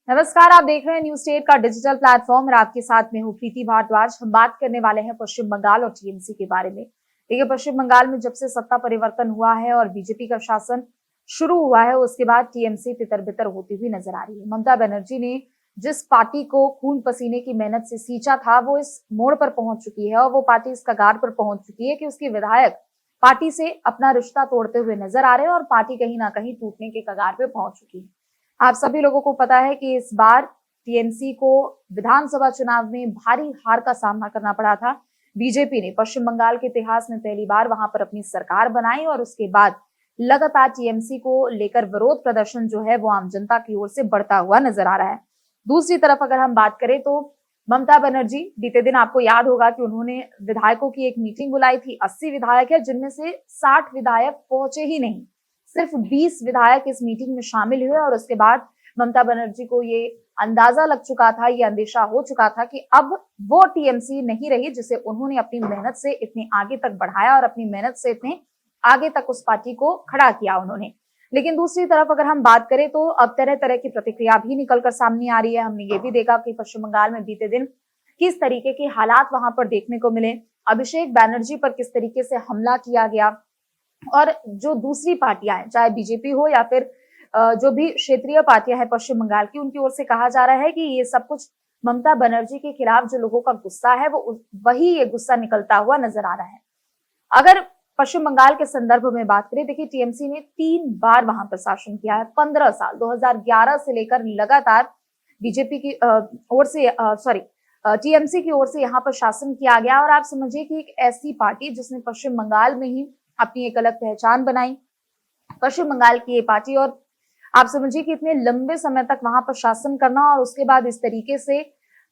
नमस्कार, आप देख रहे हैं न्यूज स्टेट का डिजिटल प्लेटफॉर्म और आपके साथ में हूँ प्रीति भारद्वाज। हम बात करने वाले हैं पश्चिम बंगाल और टीएमसी के बारे में। देखिए, पश्चिम बंगाल में जब से सत्ता परिवर्तन हुआ है और बीजेपी का शासन शुरू हुआ है, उसके बाद टीएमसी तितर बितर होती हुई नजर आ रही है। ममता बनर्जी ने जिस पार्टी को खून पसीने की मेहनत से सींचा था, वो इस मोड़ पर पहुंच चुकी है और वो पार्टी इस कगार पर पहुंच चुकी है कि उसके विधायक पार्टी से अपना रिश्ता तोड़ते हुए नजर आ रहे हैं और पार्टी कहीं ना कहीं टूटने के कगार पे पहुंच चुकी है। आप सभी लोगों को पता है कि इस बार टीएमसी को विधानसभा चुनाव में भारी हार का सामना करना पड़ा था। बीजेपी ने पश्चिम बंगाल के इतिहास में पहली बार वहां पर अपनी सरकार बनाई और उसके बाद लगातार टीएमसी को लेकर विरोध प्रदर्शन जो है वो आम जनता की ओर से बढ़ता हुआ नजर आ रहा है। दूसरी तरफ अगर हम बात करें तो ममता बनर्जी बीते दिन आपको याद होगा कि उन्होंने विधायकों की एक मीटिंग बुलाई थी। 80 विधायक है, जिनमें से 60 विधायक पहुंचे ही नहीं। सिर्फ 20 विधायक इस मीटिंग में शामिल हुए और उसके बाद ममता बनर्जी को ये अंदाजा लग चुका था, ये अंदेशा हो चुका था कि अब वो टीएमसी नहीं रही जिसे उन्होंने अपनी मेहनत से इतने आगे तक बढ़ाया और अपनी मेहनत से इतने आगे तक उस पार्टी को खड़ा किया उन्होंने। लेकिन दूसरी तरफ अगर हम बात करें तो अब तरह तरह की प्रतिक्रिया भी निकलकर सामने आ रही है। हमने ये भी देखा कि पश्चिम बंगाल में बीते दिन किस तरीके के हालात वहां पर देखने को मिले, अभिषेक बैनर्जी पर किस तरीके से हमला किया गया और जो दूसरी पार्टियां हैं, चाहे बीजेपी हो या फिर जो भी क्षेत्रीय पार्टियां हैं पश्चिम बंगाल की, उनकी ओर से कहा जा रहा है कि ये सब कुछ ममता बनर्जी के खिलाफ जो लोगों का गुस्सा है वो वही ये गुस्सा निकलता हुआ नजर आ रहा है। अगर पश्चिम बंगाल के संदर्भ में बात करें, देखिए टीएमसी ने 3 बार वहां पर शासन किया है। 15 साल 2011 से लेकर लगातार बीजेपी की ओर से टीएमसी की ओर से यहाँ पर शासन किया गया और आप समझिए कि एक ऐसी पार्टी जिसने पश्चिम बंगाल में ही अपनी एक अलग पहचान बनाई, पश्चिम बंगाल की ये पार्टी, और आप समझिए कि इतने लंबे समय तक वहां पर शासन करना और उसके बाद इस तरीके से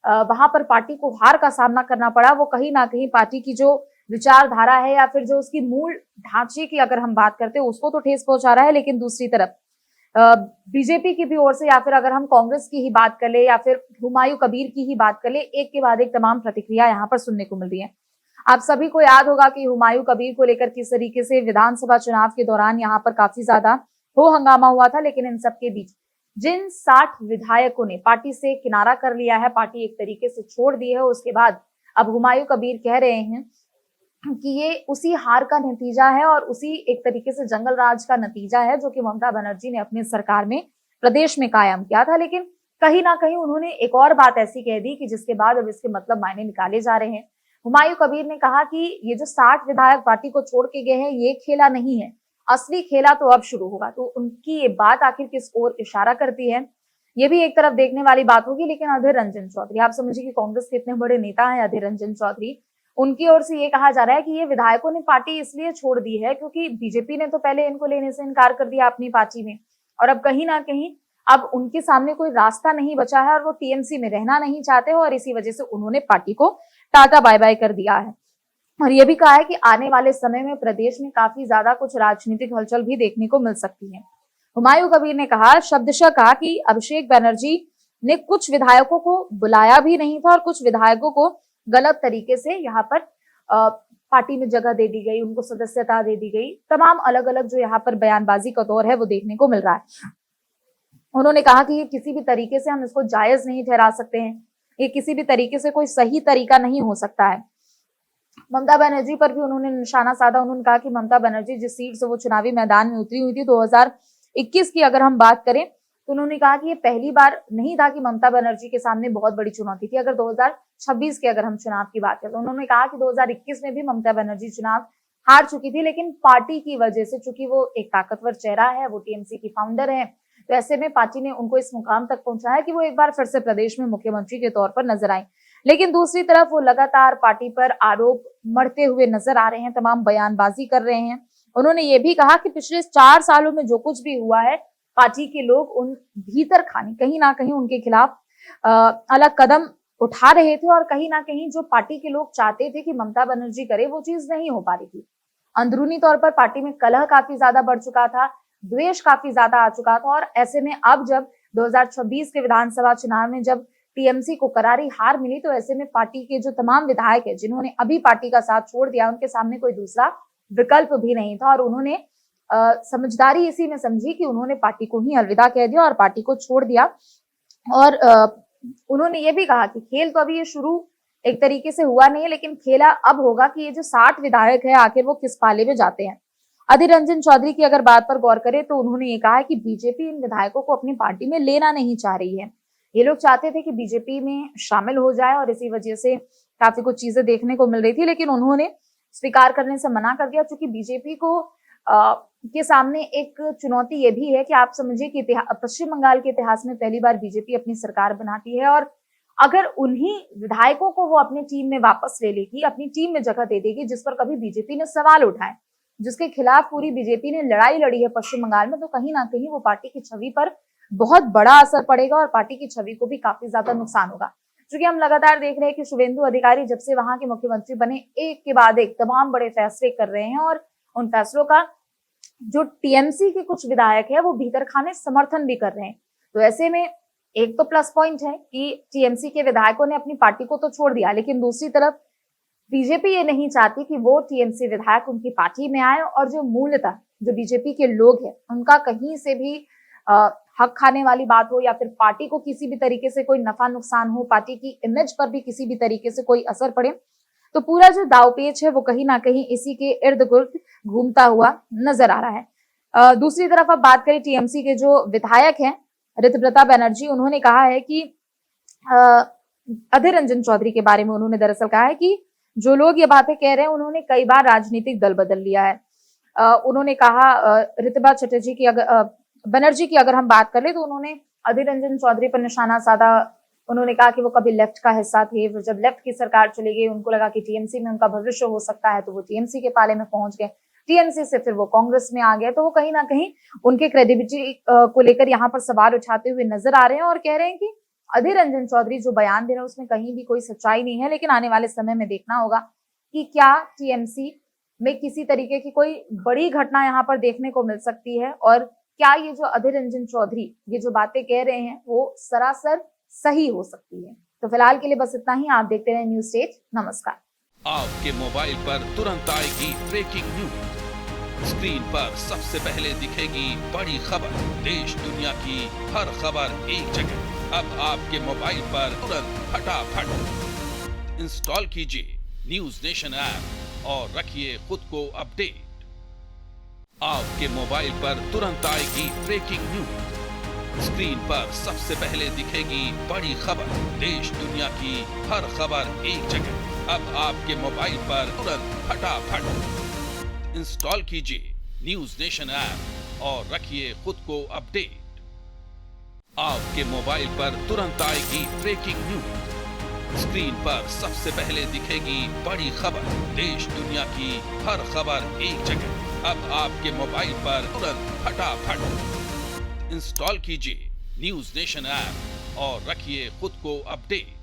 वहां पर पार्टी को हार का सामना करना पड़ा, वो कहीं ना कहीं पार्टी की जो विचारधारा है या फिर जो उसकी मूल ढांचे की अगर हम बात करते हैं उसको तो ठेस पहुंचा रहा है। लेकिन दूसरी तरफ बीजेपी की भी ओर से या फिर अगर हम कांग्रेस की ही बात कर ले या फिर हुमायूं कबीर की ही बात कर ले, एक के बाद एक तमाम प्रतिक्रिया यहाँ पर सुनने को मिल रही है। आप सभी को याद होगा कि हुमायूं कबीर को लेकर किस तरीके से विधानसभा चुनाव के दौरान यहाँ पर काफी ज्यादा हो हंगामा हुआ था। लेकिन इन सब के बीच जिन 60 विधायकों ने पार्टी से किनारा कर लिया है, पार्टी एक तरीके से छोड़ दी है, उसके बाद अब हुमायूं कबीर कह रहे हैं कि ये उसी हार का नतीजा है और उसी एक तरीके से जंगल राज का नतीजा है जो कि ममता बनर्जी ने अपनी सरकार में प्रदेश में कायम किया था। लेकिन कहीं ना कहीं उन्होंने एक और बात ऐसी कह दी कि जिसके बाद अब इसके मतलब मायने निकाले जा रहे हैं। हुमायूं कबीर ने कहा कि ये जो 60 विधायक पार्टी को छोड़ के गए हैं, ये खेला नहीं है, असली खेला तो अब शुरू होगा। तो उनकी ये बात आखिर किस ओर इशारा करती है, ये भी एक तरफ देखने वाली बात होगी। लेकिन अधीर रंजन चौधरी, आप समझिए कि कांग्रेस के इतने बड़े नेता हैं अधीर रंजन चौधरी, उनकी ओर से ये कहा जा रहा है कि ये विधायकों ने पार्टी इसलिए छोड़ दी है क्योंकि बीजेपी ने तो पहले इनको लेने से इनकार कर दिया अपनी पार्टी में, और अब कहीं ना कहीं अब उनके सामने कोई रास्ता नहीं बचा है और वो टीएमसी में रहना नहीं चाहते हो और इसी वजह से उन्होंने पार्टी को टाटा बाय बाय कर दिया है। और ये भी कहा है कि आने वाले समय में प्रदेश में काफी ज्यादा कुछ राजनीतिक हलचल भी देखने को मिल सकती है। हुमायूं कबीर ने कहा, शब्दशः कहा कि अभिषेक बैनर्जी ने कुछ विधायकों को बुलाया भी नहीं था और कुछ विधायकों को गलत तरीके से यहाँ पर पार्टी में जगह दे दी गई, उनको सदस्यता दे दी गई। तमाम अलग अलग जो यहाँ पर बयानबाजी का दौर है वो देखने को मिल रहा है। उन्होंने कहा कि ये किसी भी तरीके से हम इसको जायज नहीं ठहरा सकते हैं, ये किसी भी तरीके से कोई सही तरीका नहीं हो सकता है। ममता बनर्जी पर भी उन्होंने निशाना साधा। उन्होंने कहा कि ममता बनर्जी जिस सीट से वो चुनावी मैदान में उतरी हुई थी 2021 की अगर हम बात करें, तो उन्होंने कहा कि ये पहली बार नहीं था कि ममता बनर्जी के सामने बहुत बड़ी चुनौती थी। अगर 2026 के अगर हम चुनाव की बात करें तो उन्होंने कहा कि 2021 में भी ममता बनर्जी चुनाव हार चुकी थी, लेकिन पार्टी की वजह से, चूंकि वो एक ताकतवर चेहरा है, वो टीएमसी की फाउंडर है, तो ऐसे में पार्टी ने उनको इस मुकाम तक पहुंचाया कि वो एक बार फिर से प्रदेश में मुख्यमंत्री के तौर पर नजर आई। लेकिन दूसरी तरफ वो लगातार पार्टी पर आरोप मढ़ते हुए नजर आ रहे हैं, तमाम बयानबाजी कर रहे हैं। उन्होंने ये भी कहा कि पिछले 4 सालों में जो कुछ भी हुआ है, पार्टी के लोग उन भीतर खानी कहीं ना कहीं उनके खिलाफ अलग कदम उठा रहे थे और कहीं ना कहीं जो पार्टी के लोग चाहते थे कि ममता बनर्जी करे, वो चीज नहीं हो पा रही थी। अंदरूनी तौर पर पार्टी में कलह काफी ज्यादा बढ़ चुका था, द्वेष काफी ज्यादा आ चुका था और ऐसे में अब जब 2026 के विधानसभा चुनाव में जब टीएमसी को करारी हार मिली, तो ऐसे में पार्टी के जो तमाम विधायक है जिन्होंने अभी पार्टी का साथ छोड़ दिया, उनके सामने कोई दूसरा विकल्प भी नहीं था और उन्होंने समझदारी इसी में समझी कि उन्होंने पार्टी को ही अलविदा कह दिया और पार्टी को छोड़ दिया। और उन्होंने ये भी कहा कि खेल तो अभी ये शुरू एक तरीके से हुआ नहीं है, लेकिन खेला अब होगा कि ये जो 60 विधायक है आखिर वो किस पाले में जाते हैं। अधीर रंजन चौधरी की अगर बात पर गौर करें तो उन्होंने ये कहा है कि बीजेपी इन विधायकों को अपनी पार्टी में लेना नहीं चाह रही है। ये लोग चाहते थे कि बीजेपी में शामिल हो जाए और इसी वजह से काफी कुछ चीजें देखने को मिल रही थी, लेकिन उन्होंने स्वीकार करने से मना कर दिया, क्योंकि बीजेपी को के सामने एक चुनौती ये भी है कि आप समझिए कि पश्चिम बंगाल के इतिहास में पहली बार बीजेपी अपनी सरकार बनाती है, और अगर उन्हीं विधायकों को वो अपनी टीम में वापस ले लेगी, अपनी टीम में जगह दे देगी जिस पर कभी बीजेपी ने सवाल उठाए, जिसके खिलाफ पूरी बीजेपी ने लड़ाई लड़ी है पश्चिम बंगाल में, तो कहीं ना कहीं वो पार्टी की छवि पर बहुत बड़ा असर पड़ेगा और पार्टी की छवि को भी काफी ज्यादा नुकसान होगा। क्योंकि हम लगातार देख रहे हैं कि शुभेंदु अधिकारी जब से वहां के मुख्यमंत्री बने, एक के बाद एक तमाम बड़े फैसले कर रहे हैं, और उन फैसलों का जो टीएमसी के कुछ विधायक है वो भीतर खाने समर्थन भी कर रहे हैं। तो ऐसे में एक तो प्लस पॉइंट है कि टीएमसी के विधायकों ने अपनी पार्टी को तो छोड़ दिया, लेकिन दूसरी तरफ बीजेपी ये नहीं चाहती कि वो टीएमसी विधायक उनकी पार्टी में आए, और जो मूलतः जो बीजेपी के लोग हैं उनका कहीं से भी हक खाने वाली बात हो, या फिर पार्टी को किसी भी तरीके से कोई नफा नुकसान हो, पार्टी की इमेज पर भी किसी भी तरीके से कोई असर पड़े, तो पूरा जो दावपेच है वो कहीं ना कहीं इसी के इर्द गिर्द घूमता हुआ नजर आ रहा है। दूसरी तरफ अब बात करें टीएमसी के जो विधायक हैं ऋतुव्रता बनर्जी, उन्होंने कहा है कि अधीर रंजन चौधरी के बारे में उन्होंने दरअसल कहा है कि जो लोग ये बातें कह रहे हैं उन्होंने कई बार राजनीतिक दल बदल लिया है। उन्होंने कहा ऋतुभा चटर्जी की बनर्जी की अगर हम बात करें तो उन्होंने अधीर रंजन चौधरी पर निशाना साधा। उन्होंने कहा कि वो कभी लेफ्ट का हिस्सा थे, फिर जब लेफ्ट की सरकार चली गई उनको लगा कि टीएमसी में उनका भविष्य हो सकता है, तो वो टीएमसी के पाले में पहुंच गए, टीएमसी से फिर वो कांग्रेस में आ गए। तो वो कहीं ना कहीं उनके क्रेडिबिलिटी को लेकर यहाँ पर सवाल उठाते हुए नजर आ रहे हैं, और कह रहे हैं कि अधीर रंजन चौधरी जो बयान दे रहे हैं उसमें कहीं भी कोई सच्चाई नहीं है, लेकिन आने वाले समय में देखना होगा कि क्या टीएमसी में किसी तरीके की कोई बड़ी घटना यहाँ पर देखने को मिल सकती है, और क्या ये जो अधीर रंजन चौधरी ये जो बातें कह रहे हैं वो सरासर सही हो सकती है। तो फिलहाल के लिए बस इतना ही। आप देखते रहे न्यूज स्टेज। नमस्कार। आपके मोबाइल पर तुरंत आएगी ब्रेकिंग न्यूज, स्क्रीन पर सबसे पहले दिखेगी बड़ी खबर, देश दुनिया की हर खबर एक जगह। अब आपके मोबाइल पर तुरंत फटाफट इंस्टॉल कीजिए न्यूज नेशन ऐप और रखिए खुद को अपडेट। आपके मोबाइल पर तुरंत आएगी ब्रेकिंग न्यूज, स्क्रीन पर सबसे पहले दिखेगी बड़ी खबर, देश दुनिया की हर खबर एक जगह। अब आपके मोबाइल पर तुरंत फटाफट इंस्टॉल कीजिए न्यूज नेशन ऐप और रखिए खुद को अपडेट। आपके मोबाइल पर तुरंत आएगी ब्रेकिंग न्यूज, स्क्रीन पर सबसे पहले दिखेगी बड़ी खबर, देश दुनिया की हर खबर एक जगह। अब आपके मोबाइल पर तुरंत फटाफट इंस्टॉल कीजिए न्यूज नेशन ऐप और रखिए खुद को अपडेट।